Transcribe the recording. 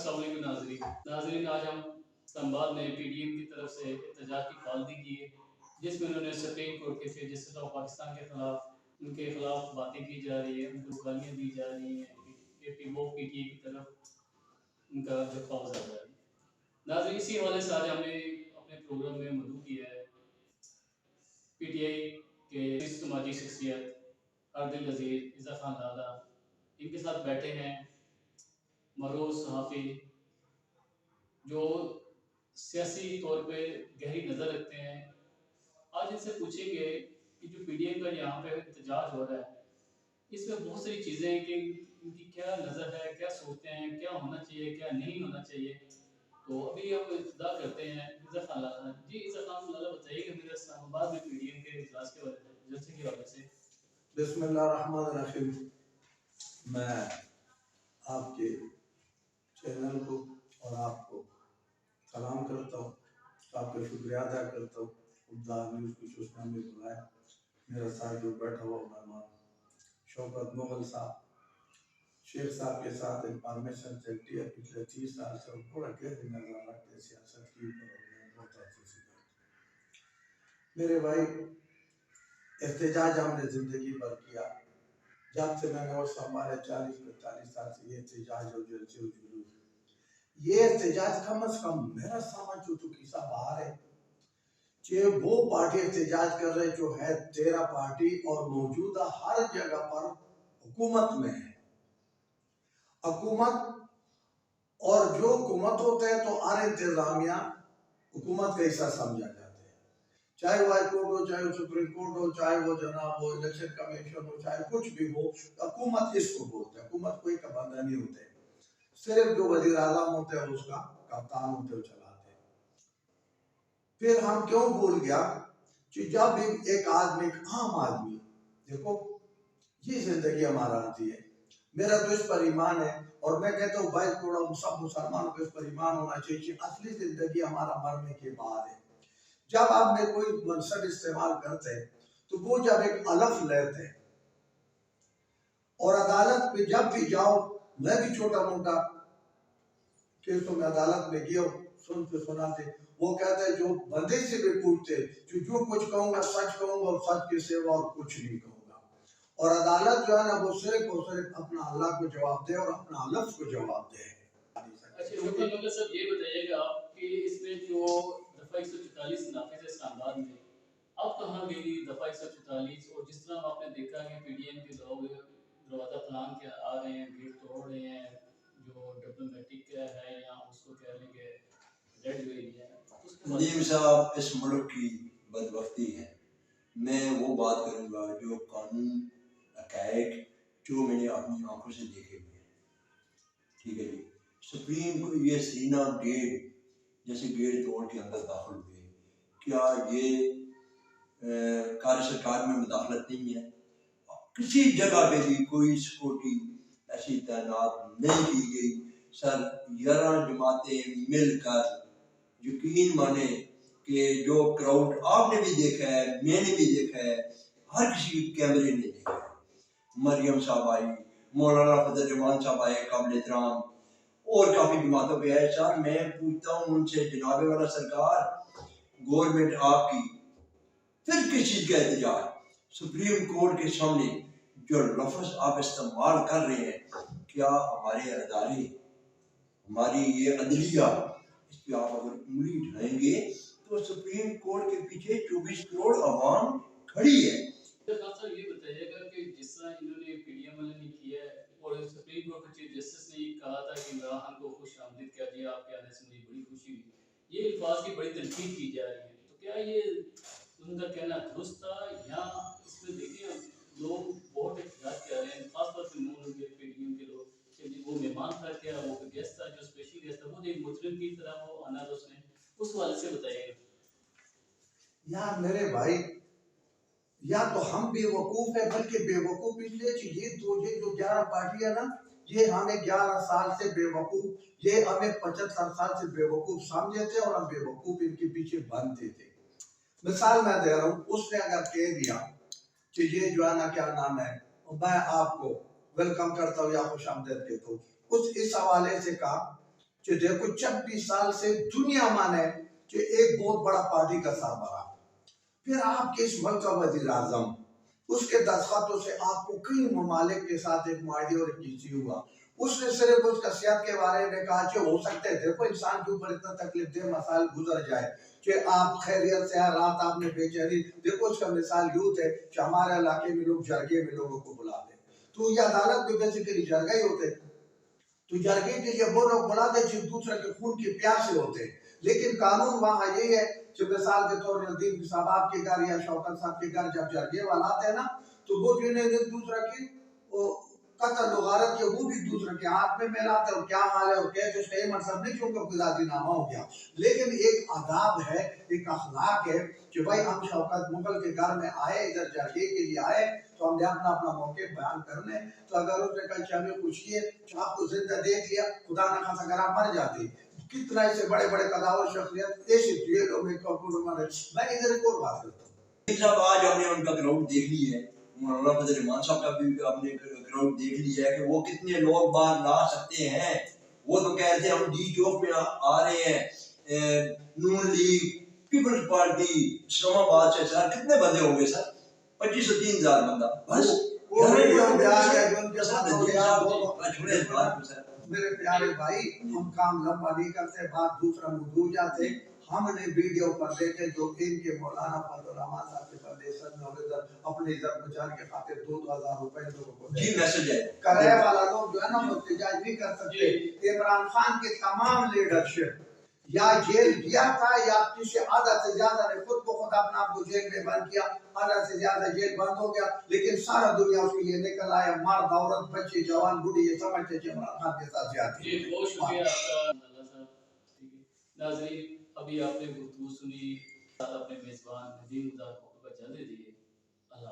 السلام علیکم ناظرین آج ہم اسلام آباد میں پی ڈی ایم کی طرف سے احتجاج کی کالدی کی ہے، جس میں انہوں نے سپریم کورٹ کے فیصلے اور پاکستان کے خلاف ان کے خلاف باتیں کی جا رہی ہے، ان کو گالیاں دی جا رہی ہیں، وہ پی ٹی اے کی طرف ان کا جھکا ہو جا رہا ہے۔ ناظرین اسی حوالے سے آج ہم نے اپنے پروگرام میں مدعو کیا ہے پی ٹی آئی کے سماجی شخصیت عادل عزیز، عزت خان لالا، ان کے ساتھ بیٹھے ہیں مروز صحافی جو سیاسی طور پہ گہری نظر رکھتے ہیں۔ آج ان سے پوچھیں گے کہ جو پی ڈی ایم کا یہاں پہ احتجاج ہو رہا ہے، اس میں بہت ساری چیزیں ہیں کہ ان کی کیا نظر ہے، کیا سوچتے ہیں، کیا ہونا چاہیے، کیا نہیں ہونا چاہیے۔ تو ابھی ہم ابتدا کرتے ہیں عزت خان لالا۔ جی عزت خان لالا بتائیے کہ میرا اسلام آباد میں پی ڈی ایم کے اجلاس کے جلسے کے حوالے سے۔ بسم اللہ الرحمن الرحیم۔ میں آپ کے چینل کو اور آپ کو سلام کرتا ہوں، آپ کا شکریہ ادا کرتا ہوں۔ ابدار نیوز کو سوچنا میں بلایا، میرا ساتھ جو بیٹھا ہوا مہمان شوکت مغل صاحب، شیخ صاحب کے ساتھ انفارمیشن چلتی ہے پچھلے 30 سال سے، اور بڑا گہری نظر رکھتے ہیں سیاست کی بہت اچھی سی بات۔ میرے بھائی، احتجاج ہم نے زندگی بھر کیا، جب سے میں نے وہ سنبھالے 40-45 سال سے یہ احتجاج اور جلسے و جلوس، یہ احتجاج کم از کم میرا سمجھ تو کسا باہر ہے کہ وہ پارٹی احتجاج کر رہے جو ہے 13 پارٹی اور موجودہ ہر جگہ پر حکومت میں ہے۔ حکومت اور جو حکومت ہوتا ہے تو ہر انتظامیہ حکومت کا حصہ سمجھا جاتا ہے، چاہے وہ ہائی کورٹ ہو، چاہے وہ سپریم کورٹ ہو، چاہے وہ جناب وہ الیکشن کمیشن ہو، چاہے کچھ بھی ہو، حکومت اس کو بولتے ہیں۔ حکومت کوئی کا بندہ نہیں ہوتا ہے، صرف جو وزیر اعظم ہوتے ہیں اس کا کپتان ہوتے ہیں، چلاتے ہیں۔ پھر ہم کیوں بھول گیا کہ جب ایک آدمی، ایک عام آدمی، دیکھو یہ زندگی ہمارا ہوتی ہے، میرا تو اس پر ایمان ہے، اور میں کہتا ہوں بھائی تھوڑا سب مسلمانوں کو اس پر ایمان ہونا چاہیے کہ اصلی زندگی ہمارا مرنے کے بعد ہے۔ جب آپ میں کوئی منصب استعمال کرتے ہیں تو وہ جب ایک الف لیتے ہیں، اور عدالت پہ جب بھی جاؤ، میں بھی چھوٹا موٹا کیسوں میں عدالت میں گیا سناتے، وہ کہتے ہیں جو بندے سے بھی پوچھتے کہ جو کچھ کہوں گا سچ کہوں گا اور سچ کے سوا اور کچھ نہیں کہوں گا، اور عدالت جو ہے نا وہ صرف اور صرف اپنا اللہ کو جواب دے اور اپنا لفظ کو جواب دے۔ اچھا شکریہ مگر صاحب، یہ بتائیے گا آپ کہ اس میں جو دفعہ 144 نافذ ہے اسلام آباد میں، اب کہاں گئی دفعہ 144؟ اور جس طرح آپ نے دیکھا کہ پی ڈی ایم کے لوگ دروازہ پلان کے آ رہے ہیں، گیٹ توڑ رہے ہیں، جو ڈپلومیٹک ہے یا اس کو کہہ لیں گے ریڈ وے ہے۔ ندیم صاحب، اس ملک کی بدبختی ہے۔ میں وہ بات کروں گا جو قانون حقائق جو میں نے اپنی آنکھوں سے دیکھے ہوئے ہیں، ٹھیک ہے جی۔ سپریم کو یہ سینا گیٹ جیسے گیٹ توڑ کے اندر داخل ہوئے، کیا یہ کار سرکار میں مداخلت نہیں ہے؟ کسی جگہ پہ بھی کوئی سیکورٹی ایسی تعینات نہیں کی گئی۔ سر 11 جماعتیں مل کر، یقین مانے کہ جو کراؤڈ آپ نے بھی دیکھا ہے، میں نے بھی دیکھا ہے، ہر کسی کیمرے نے دیکھا ہے۔ مریم صاحب آئی، مولانا فضل الرحمان صاحب آئے، قابل احترام، اور کافی جماعتوں پہ آئے۔ سر میں پوچھتا ہوں ان سے، جناب والا سرکار، گورنمنٹ آپ کی، پھر کس چیز کا احتجاج؟ سپریم کورٹ کے سامنے جو لفظ آپ استعمال کر رہے ہیں، کیا ہمارے ادارے، ہماری یہ عدلیہ، اس پہ آپ اگر انگلی اٹھائیں گے تو سپریم کورٹ کے پیچھے 24 کروڑ عوام کھڑی ہے۔ صاحب یہ بتائیے گا کہ جس طرح انہوں نے پی ڈی ایم والے نے کیا ہے، اور سپریم کورٹ کے چیف جسٹس نے کہا تھا کہ عمران خان کو خوش آمدید کہہ دیا، آپ کے آنے سے مجھے بڑی خوشی ہوئی، یہ الفاظ کی بڑی تنقید کی جا رہی ہے، تو کیا یہ ان کا کہنا درست تھا؟ یا اس میں دیکھیں لوگ بہت احتجاج کر رہے ہیں، خاص طور پہ نون کے پی ڈی ایم کے لوگ، کہ وہ مہمان تھا، کیا وہ گیسٹ تھا، جو اسپیشل گیسٹ تھا، وہ ایک مجرم کی طرح وہ آنا تھا، اس نے اس حوالے سے بتائیے گا۔ یار میرے بھائی، یا تو ہم بے وقوف ہیں، بلکہ بے وقوف اس لیے کہ یہ جو 11 پارٹی ہے نا، یہ ہمیں 11 سال سے بے وقوف، یہ ہمیں 75 سال سے بے وقوف سمجھے تھے، اور ہم بے وقوف ان کے پیچھے بنتے تھے۔ مثال میں دے رہا ہوں، اس نے اگر کہہ دیا کہ یہ جو ہے نا کیا نام ہے، میں آپ کو ویلکم کرتا ہوں یا خوش آمدید کہتا ہوں، اس حوالے سے کہا کہ دیکھو 26 سال سے دنیا مانے کہ ایک بہت بڑا پارٹی کا سربراہ، پھر آپ کے اس ملک کا وزیر اعظم، اس کے دستخطوں سے آپ کو کئی ممالک کے ساتھ ایک معاہدے اور ایک چیز ہوا. اس نے صرف اس کا صحت کے بارے میں کہا کہ ہو سکتا ہے دیکھو انسان کے اوپر اتنا تکلیف دہ مسائل گزر جائے کہ آپ خیریت سے رات آپ نے بے چینی. دیکھو اس کا مثال یوں ہے کہ ہمارے علاقے میں لوگ جرگے میں لوگوں کو بلاتے ہیں، تو یہ عدالت میں بیسیکلی جرگہ ہی ہوتے ہیں، تو جرگے کے لیے وہ لوگ بلاتے ہیں جو دوسرے کے خون کے پیاسے ہوتے ہیں. لیکن قانون وہاں یہی ہے کہ مثال کے طور پر ندیم صاحب آپ کے گھر یا شوکت صاحب کے گھر جب جرگے والا آتے ہیں نا تو وہ جو ایک دوسرے کی قتل و غارت کے وہ بھی دوسرے کے ہاتھ میں ملاتے اور کیا حال ہے اور کیسے، اس کا یہ مطلب نہیں کہ ان کا گزارتی نامہ ہو گیا، لیکن ایک آداب ہے، ایک اخلاق ہے کہ بھائی ہم شوکت مغل کے گھر میں آئے، ادھر جرگے کے لیے آئے تو ہم نے اپنا اپنا موقع بیان کرنے. تو اگر اس نے کہا کہ ہمیں خوشی ہے کہ آپ کو زندہ دیکھ لیا، خدا نہ خاصا اگر آپ مر جاتے، کتنا ایسے بڑے بڑے قداور شخصیت ایسے جیلوں میں میں ادھر ایک اور بات کرتا ہوں. صاحب آج ہم نے ان کا گراؤنڈ دیکھ لی ہے، مولانا فضل رحمان صاحب کا بھی ہم نے گراؤنڈ دیکھ لی ہے کہ وہ کتنے لوگ باہر لا سکتے ہیں. وہ تو کہہ رہے تھے ہم ڈی چوک میں آ رہے ہیں، نون لیگ، پیپلز پارٹی اسلام آباد سے، سر کتنے بندے ہوں گے سر؟ 25 سے 3000 بندہ بس. میرے پیارے بھائی ہم کام لمبا نہیں کرتے، بات دوسرا موضوع جاتے. ہم نے ویڈیو پر دیکھے جو ان کے مولانا فضل الرحمان صاحب کے پردیسن میں اپنی عزت بچانے کے خاطر 2000 روپے لوگوں کو جی میسج ہے کرایہ والا لوگ جو ہے نا احتجاج نہیں کر سکتے. عمران خان کے تمام لیڈرشپ یا جیل گیا تھا یا کسی آدھا سے زیادہ نے خود کو خود اپنا آپ کو جیل میں بند کیا، آدھا سے زیادہ جیل بند ہو گیا، لیکن سارا دنیا اس کے لیے نکل آیا، مرد عورت بچے جوان بوڑھی یہ سمجھتے کہ عمران خان کے ساتھ زیادتی. جی بہت شکریہ آپ کا اللہ صاحب. ناظرین ابھی آپ نے گفتگو سنی، اپنے میزبان ندیم کو اجازت دیجیے. اللہ